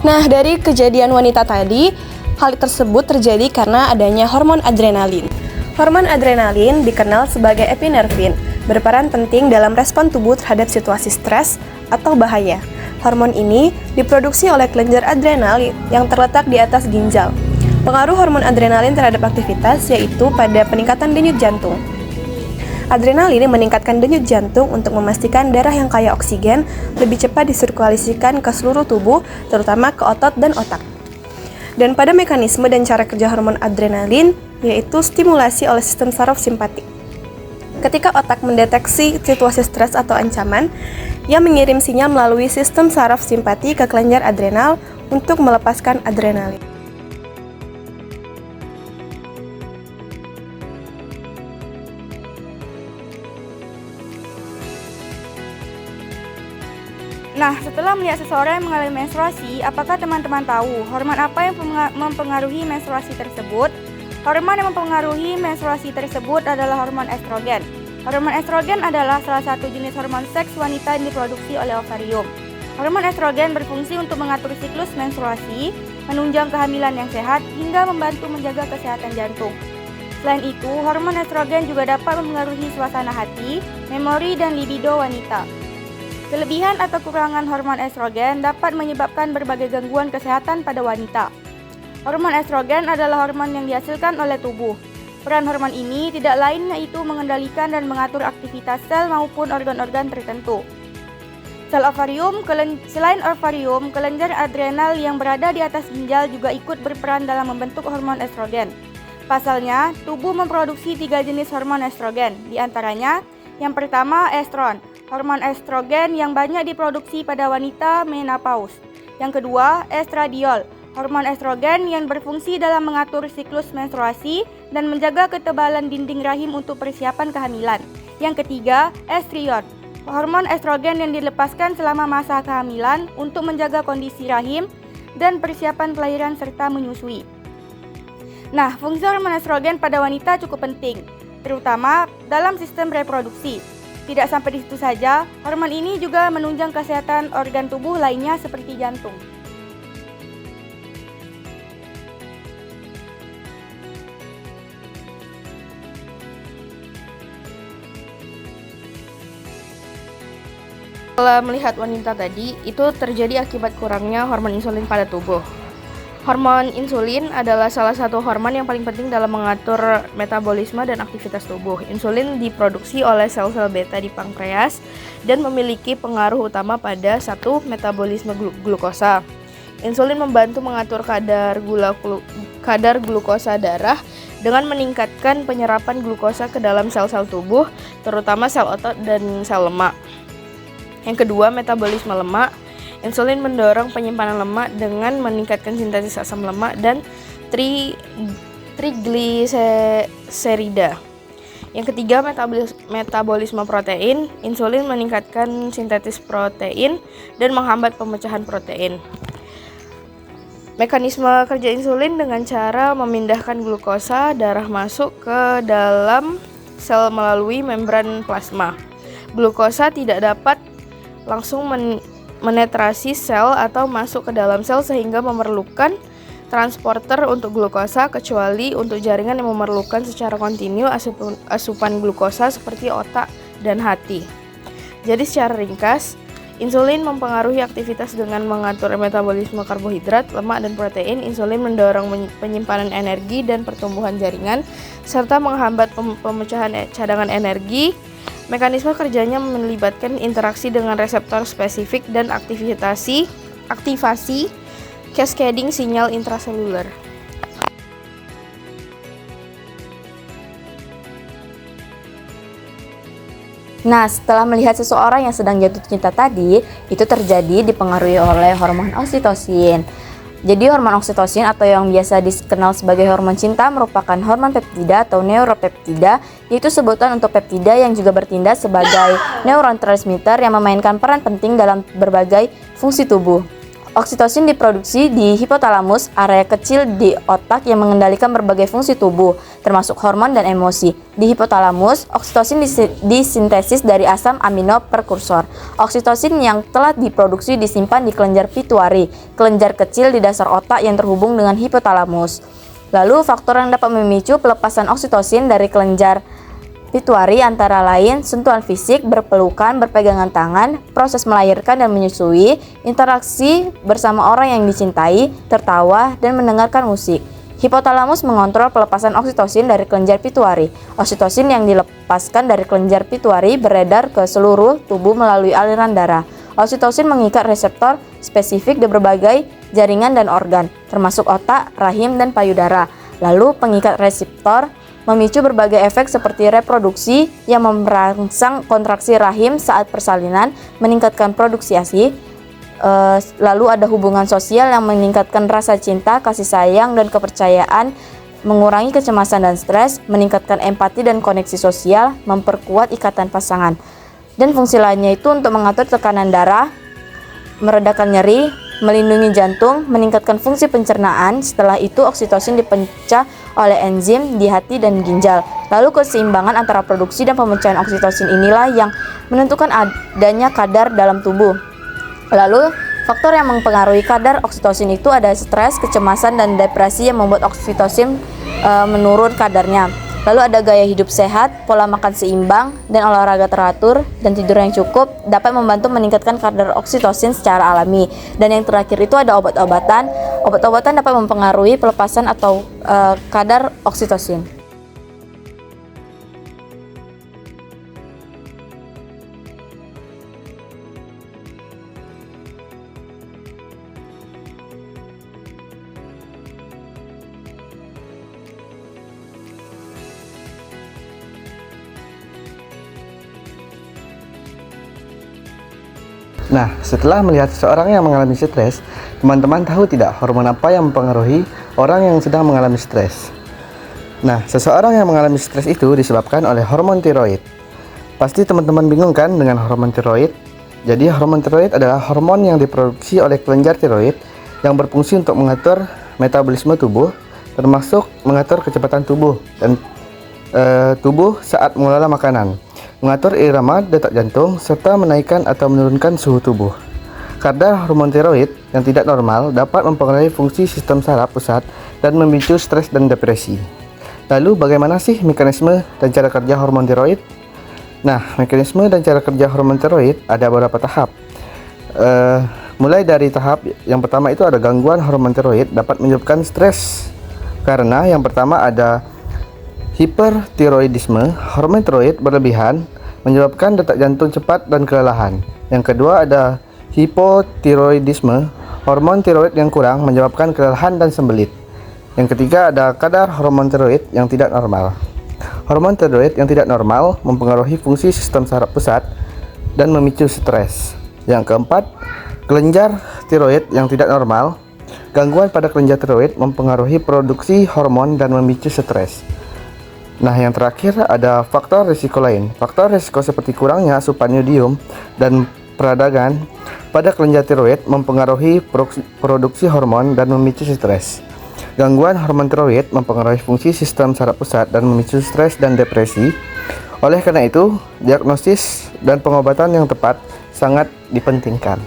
Nah, dari kejadian wanita tadi, hal tersebut terjadi karena adanya hormon adrenalin. Hormon adrenalin dikenal sebagai epinervin, berperan penting dalam respon tubuh terhadap situasi stres atau bahaya. Hormon ini diproduksi oleh kelenjar adrenal yang terletak di atas ginjal. Pengaruh hormon adrenalin terhadap aktivitas yaitu pada peningkatan denyut jantung. Adrenalin meningkatkan denyut jantung untuk memastikan darah yang kaya oksigen lebih cepat disirkulasikan ke seluruh tubuh, terutama ke otot dan otak. Dan pada mekanisme dan cara kerja hormon adrenalin, yaitu stimulasi oleh sistem saraf simpatik. Ketika otak mendeteksi situasi stres atau ancaman, ia mengirim sinyal melalui sistem saraf simpati ke kelenjar adrenal untuk melepaskan adrenalin. Nah, setelah melihat seseorang yang mengalami menstruasi, apakah teman-teman tahu hormon apa yang mempengaruhi menstruasi tersebut? Hormon yang mempengaruhi menstruasi tersebut adalah hormon estrogen. Hormon estrogen adalah salah satu jenis hormon seks wanita yang diproduksi oleh ovarium. Hormon estrogen berfungsi untuk mengatur siklus menstruasi, menunjang kehamilan yang sehat, hingga membantu menjaga kesehatan jantung. Selain itu, hormon estrogen juga dapat mempengaruhi suasana hati, memori, dan libido wanita. Kelebihan atau kekurangan hormon estrogen dapat menyebabkan berbagai gangguan kesehatan pada wanita. Hormon estrogen adalah hormon yang dihasilkan oleh tubuh. Peran hormon ini tidak lain yaitu mengendalikan dan mengatur aktivitas sel maupun organ-organ tertentu. Selain ovarium, kelenjar adrenal yang berada di atas ginjal juga ikut berperan dalam membentuk hormon estrogen. Pasalnya, tubuh memproduksi 3 jenis hormon estrogen, di antaranya yang pertama estron. Hormon estrogen yang banyak diproduksi pada wanita menopause. Yang kedua, estradiol. Hormon estrogen yang berfungsi dalam mengatur siklus menstruasi dan menjaga ketebalan dinding rahim untuk persiapan kehamilan. Yang ketiga, estriol. Hormon estrogen yang dilepaskan selama masa kehamilan untuk menjaga kondisi rahim dan persiapan kelahiran serta menyusui. Nah, fungsi hormon estrogen pada wanita cukup penting, terutama dalam sistem reproduksi. Tidak sampai di situ saja, hormon ini juga menunjang kesehatan organ tubuh lainnya seperti jantung. Setelah melihat wanita tadi, itu terjadi akibat kurangnya hormon insulin pada tubuh. Hormon insulin adalah salah satu hormon yang paling penting dalam mengatur metabolisme dan aktivitas tubuh. Insulin diproduksi oleh sel-sel beta di pankreas dan memiliki pengaruh utama pada metabolisme glukosa. Insulin membantu mengatur kadar glukosa darah dengan meningkatkan penyerapan glukosa ke dalam sel-sel tubuh, terutama sel otot dan sel lemak. Yang kedua, metabolisme lemak. Insulin mendorong penyimpanan lemak dengan meningkatkan sintesis asam lemak dan trigliserida. Yang ketiga, metabolisme protein. Insulin meningkatkan sintesis protein dan menghambat pemecahan protein. Mekanisme kerja insulin dengan cara memindahkan glukosa darah masuk ke dalam sel melalui membran plasma. Glukosa tidak dapat langsung menetrasi sel atau masuk ke dalam sel sehingga memerlukan transporter untuk glukosa, kecuali untuk jaringan yang memerlukan secara kontinu asupan glukosa seperti otak dan hati. Jadi secara ringkas, insulin mempengaruhi aktivitas dengan mengatur metabolisme karbohidrat, lemak, dan protein. Insulin mendorong penyimpanan energi dan pertumbuhan jaringan, serta menghambat pemecahan cadangan energi. Mekanisme kerjanya melibatkan interaksi dengan reseptor spesifik dan aktivasi cascading sinyal intraseluler. Nah, setelah melihat seseorang yang sedang jatuh cinta tadi, itu terjadi dipengaruhi oleh hormon oksitosin. Jadi hormon oksitosin atau yang biasa dikenal sebagai hormon cinta merupakan hormon peptida atau neuropeptida, yaitu sebutan untuk peptida yang juga bertindak sebagai neurotransmitter yang memainkan peran penting dalam berbagai fungsi tubuh. Oksitosin diproduksi di hipotalamus, area kecil di otak yang mengendalikan berbagai fungsi tubuh, termasuk hormon dan emosi. Di hipotalamus, oksitosin disintesis dari asam amino prekursor. Oksitosin yang telah diproduksi disimpan di kelenjar pituitari, kelenjar kecil di dasar otak yang terhubung dengan hipotalamus. Lalu, faktor yang dapat memicu pelepasan oksitosin dari kelenjar pituitari antara lain sentuhan fisik, berpelukan, berpegangan tangan, proses melahirkan dan menyusui, interaksi bersama orang yang dicintai, tertawa, dan mendengarkan musik. Hipotalamus mengontrol pelepasan oksitosin dari kelenjar pituitari. Oksitosin yang dilepaskan dari kelenjar pituitari beredar ke seluruh tubuh melalui aliran darah. Oksitosin mengikat reseptor spesifik di berbagai jaringan dan organ, termasuk otak, rahim, dan payudara. Lalu, pengikat reseptor memicu berbagai efek seperti reproduksi yang merangsang kontraksi rahim saat persalinan, meningkatkan produksi ASI. Lalu ada hubungan sosial yang meningkatkan rasa cinta, kasih sayang, dan kepercayaan, mengurangi kecemasan dan stres, meningkatkan empati dan koneksi sosial, memperkuat ikatan pasangan. Dan fungsi lainnya itu untuk mengatur tekanan darah, meredakan nyeri, melindungi jantung, meningkatkan fungsi pencernaan. Setelah itu oksitosin dipecah oleh enzim di hati dan ginjal. Lalu keseimbangan antara produksi dan pemecahan oksitosin inilah yang menentukan adanya kadar dalam tubuh. Lalu faktor yang mempengaruhi kadar oksitosin itu ada stres, kecemasan, dan depresi yang membuat oksitosin menurun kadarnya. Lalu ada gaya hidup sehat, pola makan seimbang, dan olahraga teratur, dan tidur yang cukup dapat membantu meningkatkan kadar oksitosin secara alami. Dan yang terakhir itu ada obat-obatan. Obat-obatan dapat mempengaruhi pelepasan atau kadar oksitosin. Nah, setelah melihat seseorang yang mengalami stres, teman-teman tahu tidak hormon apa yang mempengaruhi orang yang sedang mengalami stres? Nah, seseorang yang mengalami stres itu disebabkan oleh hormon tiroid. Pasti teman-teman bingung kan dengan hormon tiroid? Jadi, hormon tiroid adalah hormon yang diproduksi oleh kelenjar tiroid yang berfungsi untuk mengatur metabolisme tubuh, termasuk mengatur kecepatan tubuh dan tubuh saat mengelola makanan, mengatur irama detak jantung, serta menaikkan atau menurunkan suhu tubuh. Kadar hormon tiroid yang tidak normal dapat mempengaruhi fungsi sistem saraf pusat dan memicu stres dan depresi. Lalu bagaimana sih mekanisme dan cara kerja hormon tiroid? Nah, mekanisme dan cara kerja hormon tiroid ada beberapa tahap. Mulai dari tahap yang pertama itu ada gangguan hormon tiroid dapat menyebabkan stres. Karena yang pertama ada hipertiroidisme, hormon tiroid berlebihan menyebabkan detak jantung cepat dan kelelahan. Yang kedua ada hipotiroidisme, hormon tiroid yang kurang menyebabkan kelelahan dan sembelit. Yang ketiga ada kadar hormon tiroid yang tidak normal. Hormon tiroid yang tidak normal mempengaruhi fungsi sistem saraf pusat dan memicu stres. Yang keempat, kelenjar tiroid yang tidak normal. Gangguan pada kelenjar tiroid mempengaruhi produksi hormon dan memicu stres. Nah, yang terakhir ada faktor risiko lain. Faktor risiko seperti kurangnya asupan yodium dan peradangan pada kelenjar tiroid mempengaruhi produksi hormon dan memicu stres. Gangguan hormon tiroid mempengaruhi fungsi sistem saraf pusat dan memicu stres dan depresi. Oleh karena itu, diagnosis dan pengobatan yang tepat sangat dipentingkan.